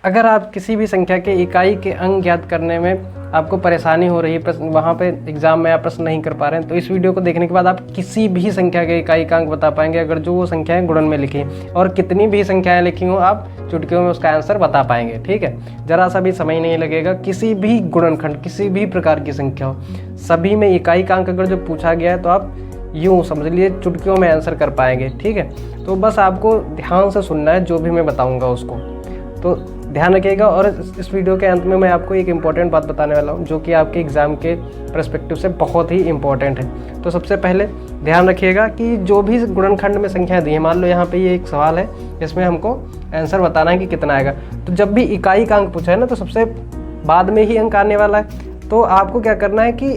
अगर आप किसी भी संख्या के इकाई के अंक ज्ञात करने में आपको परेशानी हो रही है, प्रश्न वहाँ पे एग्जाम में आप प्रश्न नहीं कर पा रहे हैं, तो इस वीडियो को देखने के बाद आप किसी भी संख्या के इकाई का अंक बता पाएंगे अगर जो वो संख्याएं गुणन में लिखी हैं, और कितनी भी संख्याएं लिखी हो आप चुटकियों में उसका आंसर बता पाएंगे। ठीक है, जरा सा भी समय नहीं लगेगा। किसी भी गुणनखंड, किसी भी प्रकार की संख्या हो, सभी में इकाई का अंक अगर जो पूछा गया है तो आप यूँ समझ लीजिए चुटकियों में आंसर कर पाएंगे। ठीक है, तो बस आपको ध्यान से सुनना है जो भी मैं बताऊँगा उसको, तो ध्यान रखिएगा। और इस वीडियो के अंत में मैं आपको एक इम्पॉर्टेंट बात बताने वाला हूँ जो कि आपके एग्ज़ाम के पर्सपेक्टिव से बहुत ही इम्पॉर्टेंट है। तो सबसे पहले ध्यान रखिएगा कि जो भी गुणनखंड में संख्या दी है, मान लो यहाँ पे ये एक सवाल है जिसमें हमको आंसर बताना है कि कितना आएगा, तो जब भी इकाई का अंक पूछा है ना तो सबसे बाद में ही अंक आने वाला है। तो आपको क्या करना है कि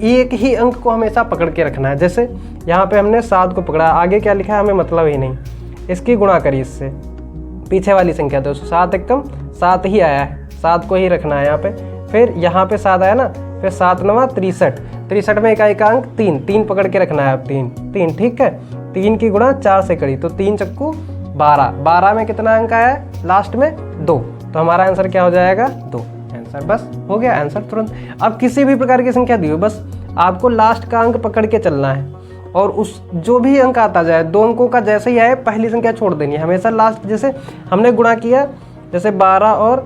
एक ही अंक को हमेशा पकड़ के रखना है। जैसे यहाँ पे हमने 7 को पकड़ा, आगे क्या लिखा है हमें मतलब ही नहीं, इसकी गुणा करी इससे, पीछे वाली संख्या तो 7 एकम 7 ही आया है, 7 को ही रखना है यहाँ पे। फिर यहाँ पे 7 आया ना, फिर 7 9 63, 63 में इकाई का अंक 3, 3 पकड़ के रखना है अब 3, ठीक है। 3 की गुणा 4 से करी तो 3 चक्कू 12, 12 में कितना अंक आया है लास्ट में 2, तो हमारा आंसर क्या हो जाएगा 2। आंसर बस हो गया, आंसर तुरंत। अब किसी भी प्रकार की संख्या दी हो, बस आपको लास्ट का अंक पकड़ के चलना है और उस जो भी अंक आता जाए, 2 अंकों का जैसे ही आए पहली संख्या छोड़ देनी है हमेशा लास्ट। जैसे हमने गुणा किया, जैसे 12 और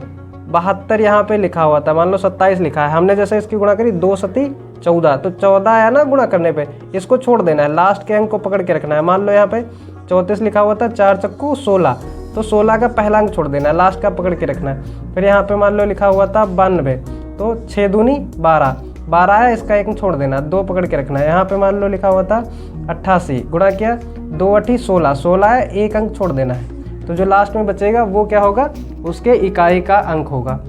72 यहाँ पे लिखा हुआ था, मान लो 27 लिखा है, हमने जैसे इसकी गुणा करी 2 सती 14, तो 14 आया ना गुणा करने पे, इसको छोड़ देना है, लास्ट के अंक को पकड़ के रखना है। मान लो यहाँ पे 34 लिखा हुआ था, 4 चक्कू 16, तो 16 का पहला अंक छोड़ देना है, लास्ट का पकड़ के रखना है। फिर यहाँ पे मान लो लिखा हुआ था 92, तो 6 दूनी 12, 12 है, इसका एक छोड़ देना, 2 पकड़ के रखना है। यहाँ पे मान लो लिखा हुआ था 88, गुणा किया 2 8 16, 16 है, एक अंक छोड़ देना है, तो जो लास्ट में बचेगा वो क्या होगा, उसके इकाई का अंक होगा।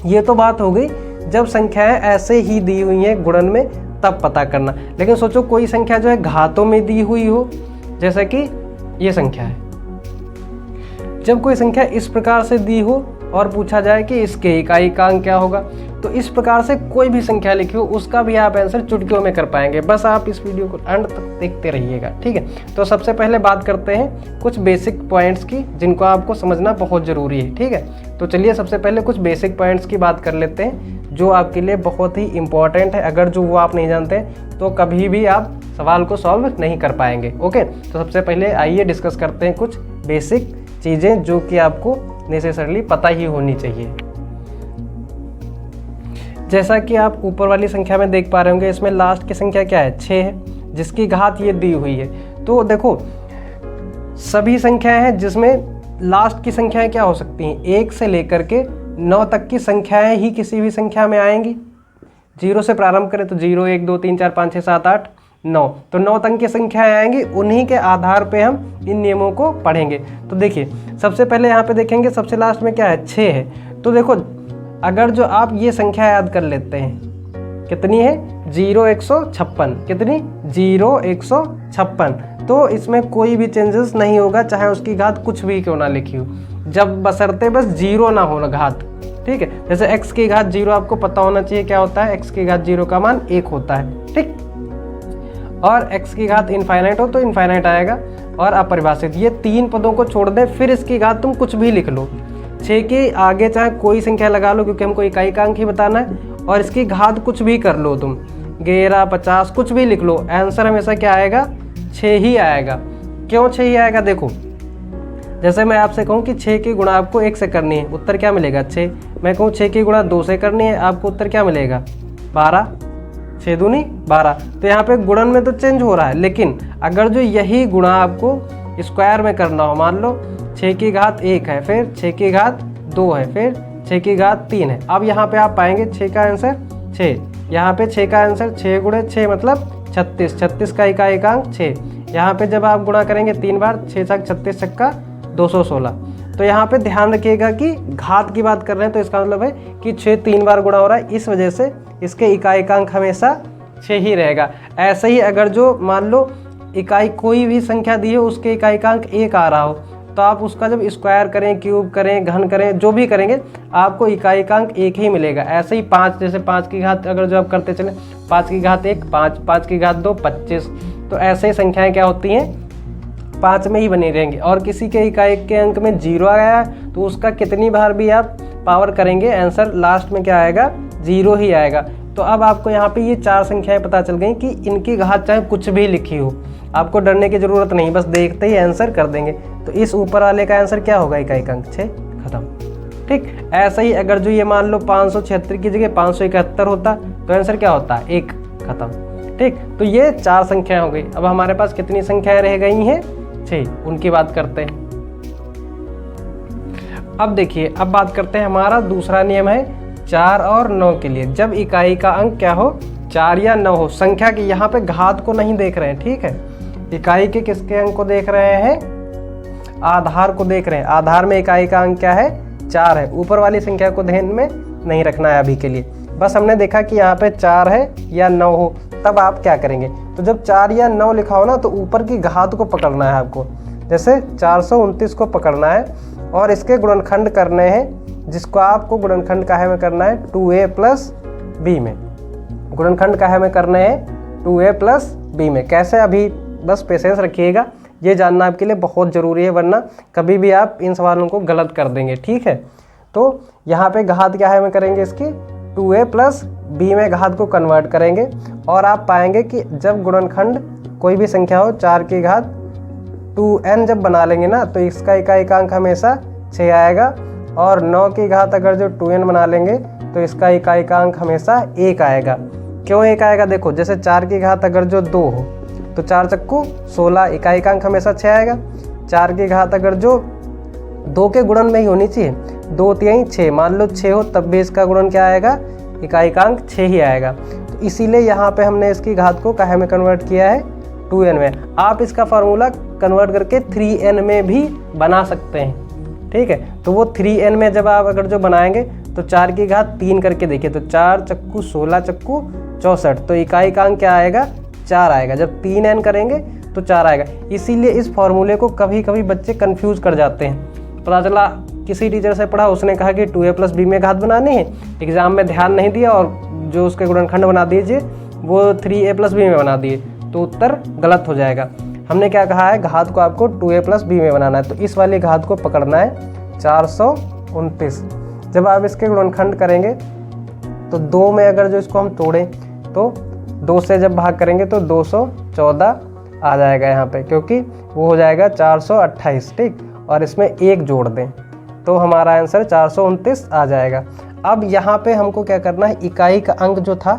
ये तो बात हो गई जब संख्याएं ऐसे ही दी हुई हैं गुणन में तब पता करना। लेकिन सोचो कोई संख्या जो है घातों में दी हुई हो, जैसे कि ये संख्या है, जब कोई संख्या इस प्रकार से दी हो और पूछा जाए कि इसके इकाई का अंक क्या होगा, तो इस प्रकार से कोई भी संख्या लिखी हो उसका भी आप आंसर चुटकियों में कर पाएंगे। बस आप इस वीडियो को अंत तक देखते रहिएगा। ठीक है, तो सबसे पहले बात करते हैं कुछ बेसिक पॉइंट्स की जिनको आपको समझना बहुत ज़रूरी है। ठीक है, तो चलिए सबसे पहले कुछ बेसिक पॉइंट्स की बात कर लेते हैं जो आपके लिए बहुत ही इंपॉर्टेंट है। अगर जो वो आप नहीं जानते तो कभी भी आप सवाल को सॉल्व नहीं कर पाएंगे। ओके, तो सबसे पहले आइए डिस्कस करते हैं कुछ बेसिक चीज़ें जो कि आपको नेसेसरली पता ही होनी चाहिए। जैसा कि आप ऊपर वाली संख्या में देख पा रहे होंगे, इसमें लास्ट की संख्या क्या है, 6 है, जिसकी घात ये दी हुई है। तो देखो सभी संख्याएं हैं जिसमें लास्ट की संख्याएं क्या हो सकती हैं, 1 से लेकर के 9 तक की संख्याएं ही किसी भी संख्या में आएंगी। 0 से प्रारंभ करें तो 0 1 2 3 4 5 6 7 8 9, तो 9 तक की संख्याएं आएंगी, उन्हीं के आधार पे हम इन नियमों को पढ़ेंगे। तो देखिए सबसे पहले यहाँ पे देखेंगे सबसे लास्ट में क्या है, 6 है। तो देखो अगर जो आप ये संख्या याद कर लेते हैं, कितनी है 0 156, कितनी 0 156, तो इसमें कोई भी चेंजेस नहीं होगा, चाहे उसकी घात कुछ भी क्यों ना लिखी हो, जब बशर्ते बस 0 ना हो ना घात। ठीक है, जैसे x की घात 0 आपको पता होना चाहिए क्या होता है, x की घात 0 का मान 1 होता है। ठीक, और x की घात इनफाइनाइट हो तो इनफाइनाइट आएगा, और अपरिभाषित, ये 3 पदों को छोड़ दें, फिर इसकी घात तुम कुछ भी लिख लो, 6 के आगे चाहे कोई संख्या लगा लो क्योंकि हमको इकाई का अंक ही बताना है, और इसकी घात कुछ भी कर लो तुम, 11 50 कुछ भी लिख लो, आंसर हमेशा क्या आएगा, 6 ही आएगा। क्यों 6 ही आएगा, देखो जैसे मैं आपसे कहूँ कि 6 की गुणा आपको 1 से करनी है, उत्तर क्या मिलेगा 6। मैं कहूँ 6 की गुणा 2 से करनी है, आपको उत्तर क्या मिलेगा 12, 6 दूनी 12। तो यहाँ पे गुणन में तो चेंज हो रहा है, लेकिन अगर जो यही गुणा आपको स्क्वायर में करना हो, मान लो 6 की घात 1 है, फिर 6 की घात 2 है, फिर 6 की घात 3 है, अब यहाँ पे आप पाएंगे 6 का आंसर 6, यहाँ पे 6 का आंसर 6 गुणे 6 मतलब 36, 36 का इकाई का अंक 6। यहाँ पे जब आप गुणा करेंगे 3 बार, 6 छक 36 छक्का 216। तो यहाँ पे ध्यान रखिएगा कि घात की बात कर रहे हैं तो इसका मतलब है कि 6 3 बार गुणा हो रहा है, इस वजह से इसके इकाई का अंक हमेशा 6 ही रहेगा। ऐसे ही अगर जो मान लो इकाई कोई भी संख्या दी है उसके इकाई का अंक 1 आ रहा हो, तो आप उसका जब स्क्वायर करें, क्यूब करें, घन करें, जो भी करेंगे आपको इकाई का अंक 1 ही मिलेगा। ऐसे ही 5, जैसे 5 की घात अगर जो आप करते चलें, 5 की घात 1 5, 5 की घात 2 25, तो ऐसे ही संख्याएं क्या होती हैं 5 में ही बने रहेंगे। और किसी के इकाई के अंक में 0 आया तो उसका कितनी बार भी आप पावर करेंगे आंसर लास्ट में क्या आएगा, 0 ही आएगा। तो अब आपको यहाँ पे ये 4 संख्याएं पता चल गई कि इनकी घात चाहे कुछ भी लिखी हो, आपको डरने की ज़रूरत नहीं, बस देखते ही आंसर कर देंगे। तो इस ऊपर वाले का आंसर क्या होगा, इकाई का अंक 6, खत्म। ठीक, ऐसा ही अगर जो ये मान लो 576 की जगह 571 होता तो आंसर क्या होता, 1, खत्म। ठीक, तो ये 4 संख्याएं हो गई। अब हमारे पास कितनी संख्याएं रह गई हैं, 6, उनकी बात करते हैं। अब देखिए, अब बात करते हैं, हमारा दूसरा नियम है 4 और 9 के लिए। जब इकाई का अंक क्या हो, 4 या 9 हो, संख्या की यहाँ पे घात को नहीं देख रहे हैं, ठीक है, इकाई के किसके अंक को देख रहे हैं, आधार को देख रहे हैं। आधार में इकाई का अंक क्या है, 4 है। ऊपर वाली संख्या को ध्यान में नहीं रखना है अभी के लिए, बस हमने देखा कि यहाँ पे 4 है या 9 हो, तब आप क्या करेंगे। तो जब 4 या 9 लिखा हो ना, तो ऊपर की घात को पकड़ना है आपको। जैसे 429 को पकड़ना है और इसके गुणनखंड करने हैं, जिसको आपको गुणनखंड काहे में करना है, 2a प्लस b में। गुणनखंड काहे में करने हैं, 2a प्लस b में। कैसे, अभी बस पेशेंस रखिएगा, ये जानना आपके लिए बहुत ज़रूरी है, वरना कभी भी आप इन सवालों को गलत कर देंगे, ठीक है। तो यहाँ पे घात क्या है में करेंगे, इसकी 2a प्लस b में घात को कन्वर्ट करेंगे और आप पाएंगे कि जब गुणनखंड कोई भी संख्या हो, 4 की घात 2n जब बना लेंगे ना, तो इसका इकाई का अंक हमेशा 6 आएगा। और 9 की घात अगर जो 2n बना लेंगे तो इसका इकाई का अंक हमेशा 1 आएगा। क्यों 1 आएगा, देखो, जैसे 4 की घात अगर जो 2 हो तो 4 चक्कू 16, इकाई का अंक हमेशा 6 आएगा। 4 की घात अगर जो 2 के गुणन में ही होनी चाहिए, 2 3 6, मान लो 6 हो तब भी इसका गुणन क्या आएगा, इकाई का अंक 6 ही आएगा। तो इसीलिए यहाँ पे हमने इसकी घात को काहे में कन्वर्ट किया है, 2n में। आप इसका फार्मूला कन्वर्ट करके 3n में भी बना सकते हैं, ठीक है। तो वो 3n में जब आप अगर जो बनाएंगे तो 4 की घात 3 करके देखिए, तो 4 चक्कू 16 चक्कू 64, तो इकाई का अंक क्या आएगा, 4 आएगा। जब 3n करेंगे तो 4 आएगा। इसीलिए इस फॉर्मूले को कभी कभी बच्चे कंफ्यूज कर जाते हैं। पता चला किसी टीचर से पढ़ा, उसने कहा कि 2a प्लस b में घात बनानी है, एग्जाम में ध्यान नहीं दिया और जो उसके गुणनखंड बना दीजिए वो 3a प्लस b में बना दिए, तो उत्तर गलत हो जाएगा। हमने क्या कहा है, घात को आपको 2a प्लस b में बनाना है। तो इस वाली घात को पकड़ना है 429। जब आप इसके गुणनखंड करेंगे तो 2 में अगर जो इसको हम तोड़ें तो 2 से जब भाग करेंगे तो 214 आ जाएगा यहाँ पे, क्योंकि वो हो जाएगा 428, ठीक। और इसमें 1 जोड़ दें तो हमारा आंसर 429 आ जाएगा। अब यहाँ पे हमको क्या करना है, इकाई का अंक जो था,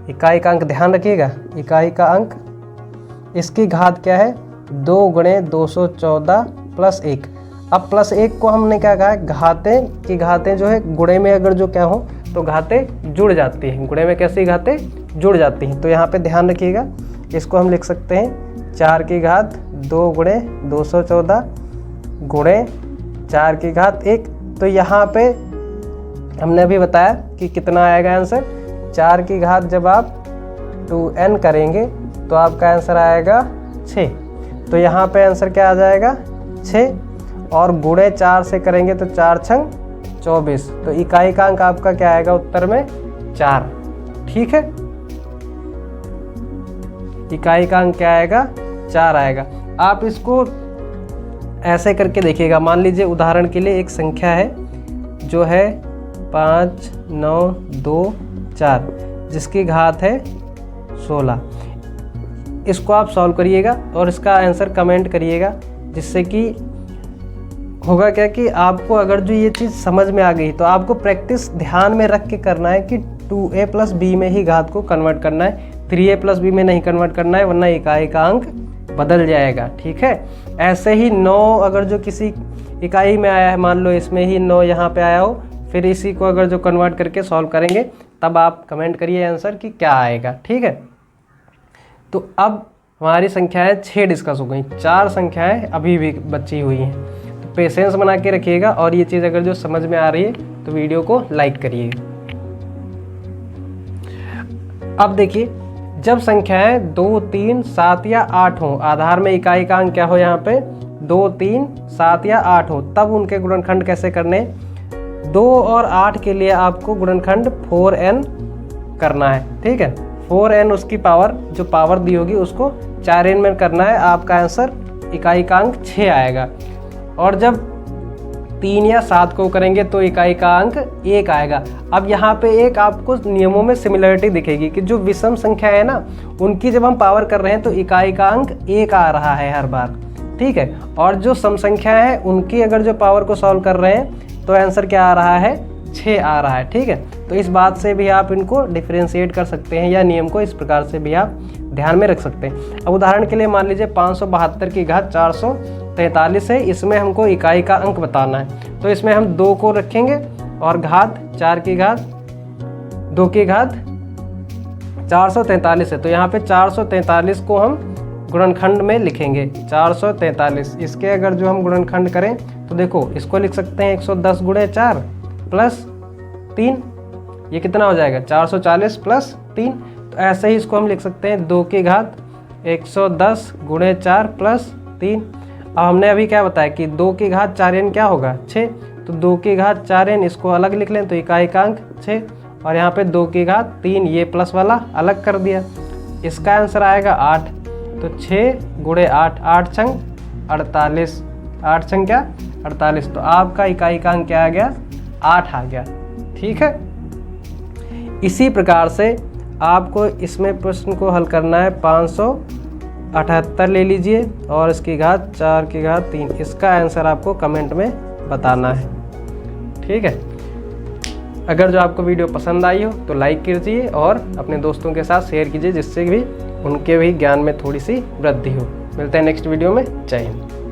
इकाई का अंक ध्यान रखिएगा, इकाई का अंक, इसकी घात क्या है, 2 गुणे 214 प्लस 1। अब प्लस 1 को हमने क्या कहा है, घातें की घातें जो है गुणे में अगर जो क्या हो तो घातें जुड़ जाती हैं। गुणे में कैसी घातें जुड़ जाती हैं, तो यहाँ पे ध्यान रखिएगा। इसको हम लिख सकते हैं 4 की घात 2 गुणे 214 गुणे 4 की घात 1। तो यहाँ पे हमने अभी बताया कि कितना आएगा आंसर, 4 की घात जब आप 2n करेंगे तो आपका आंसर आएगा 6। तो यहाँ पे आंसर क्या आ जाएगा, 6, और गुणे 4 से करेंगे तो 4 छंग 24। तो इकाई का अंक आपका क्या आएगा उत्तर में, 4, ठीक है। इकाई का अंक क्या आएगा, 4 आएगा। आप इसको ऐसे करके देखिएगा। मान लीजिए उदाहरण के लिए एक संख्या है जो है 5 9 2 4, जिसकी घात है 16। इसको आप सॉल्व करिएगा और इसका आंसर कमेंट करिएगा, जिससे कि होगा क्या कि आपको अगर जो ये चीज़ समझ में आ गई तो आपको प्रैक्टिस ध्यान में रख के करना है कि 2a प्लस b में ही घात को कन्वर्ट करना है, 3a प्लस b में नहीं कन्वर्ट करना है, वरना इकाई का अंक बदल जाएगा, ठीक है। ऐसे ही 9 अगर जो किसी इकाई में आया है, मान लो इसमें ही 9 यहाँ पे आया हो, फिर इसी को अगर जो कन्वर्ट करके सॉल्व करेंगे तब आप कमेंट करिए आंसर कि क्या आएगा, ठीक है। तो अब हमारी संख्याएं 6 डिस्कस हो गई, 4 संख्याएं अभी भी बची हुई हैं। तो पेशेंस बना के रखिएगा और ये चीज़ अगर जो समझ में आ रही है तो वीडियो को लाइक करिए। अब देखिए, जब संख्याएं 2 3 7 या 8 हो, आधार में इकाई का अंक क्या हो, यहाँ पे 2 3 7 या 8 हो, तब उनके गुणनखंड कैसे करने। 2 और 8 के लिए आपको गुणनखंड 4n करना है, ठीक है। 4n उसकी पावर जो पावर दी होगी उसको 4n में करना है, आपका आंसर इकाई का अंक 6 आएगा। और जब 3 या 7 को करेंगे तो इकाई का अंक 1 आएगा। अब यहाँ पे एक आपको नियमों में सिमिलरिटी दिखेगी कि जो विषम संख्या है ना, उनकी जब हम पावर कर रहे हैं तो इकाई का अंक 1 आ रहा है हर बार, ठीक है। और जो सम संख्या है उनकी अगर जो पावर को सॉल्व कर रहे हैं तो आंसर क्या आ रहा है, 6 आ रहा है, ठीक है। तो इस बात से भी आप इनको डिफरेंशिएट कर सकते हैं या नियम को इस प्रकार से भी आप ध्यान में रख सकते हैं। अब उदाहरण के लिए मान लीजिए 572 की घात 443 है, इसमें हमको इकाई का अंक बताना है। तो इसमें हम 2 को रखेंगे और घात 4 की घात 2 की घात 443 है, तो यहाँ पे 443 को हम गुणनखंड में लिखेंगे 443। इसके अगर जो हम गुणनखंड करें तो देखो इसको लिख सकते हैं 110 गुणे 4 प्लस 3, ये कितना हो जाएगा 440 प्लस 3। तो ऐसे ही इसको हम लिख सकते हैं 2 की घात 110 गुणे 4 प्लस 3। अब हमने अभी क्या बताया कि 2 की घात 4n क्या होगा 6, तो 2 की घात 4n इसको अलग लिख लें तो इकाई का अंक 6, और यहाँ पे 2 की घात 3 ये प्लस वाला अलग कर दिया, इसका आंसर आएगा 8। तो 6 गुणे 8, 8 छंग 48, 8 छंग क्या 48, तो आपका इकाई का अंक क्या आ गया 8 आ गया, ठीक है। इसी प्रकार से आपको इसमें प्रश्न को हल करना है 578 ले लीजिए और इसकी घात 4 की घात 3, इसका आंसर आपको कमेंट में बताना है, ठीक है। अगर जो आपको वीडियो पसंद आई हो तो लाइक कीजिए और अपने दोस्तों के साथ शेयर कीजिए, जिससे भी उनके भी ज्ञान में थोड़ी सी वृद्धि हो। मिलते हैं नेक्स्ट वीडियो में। जय हिंद।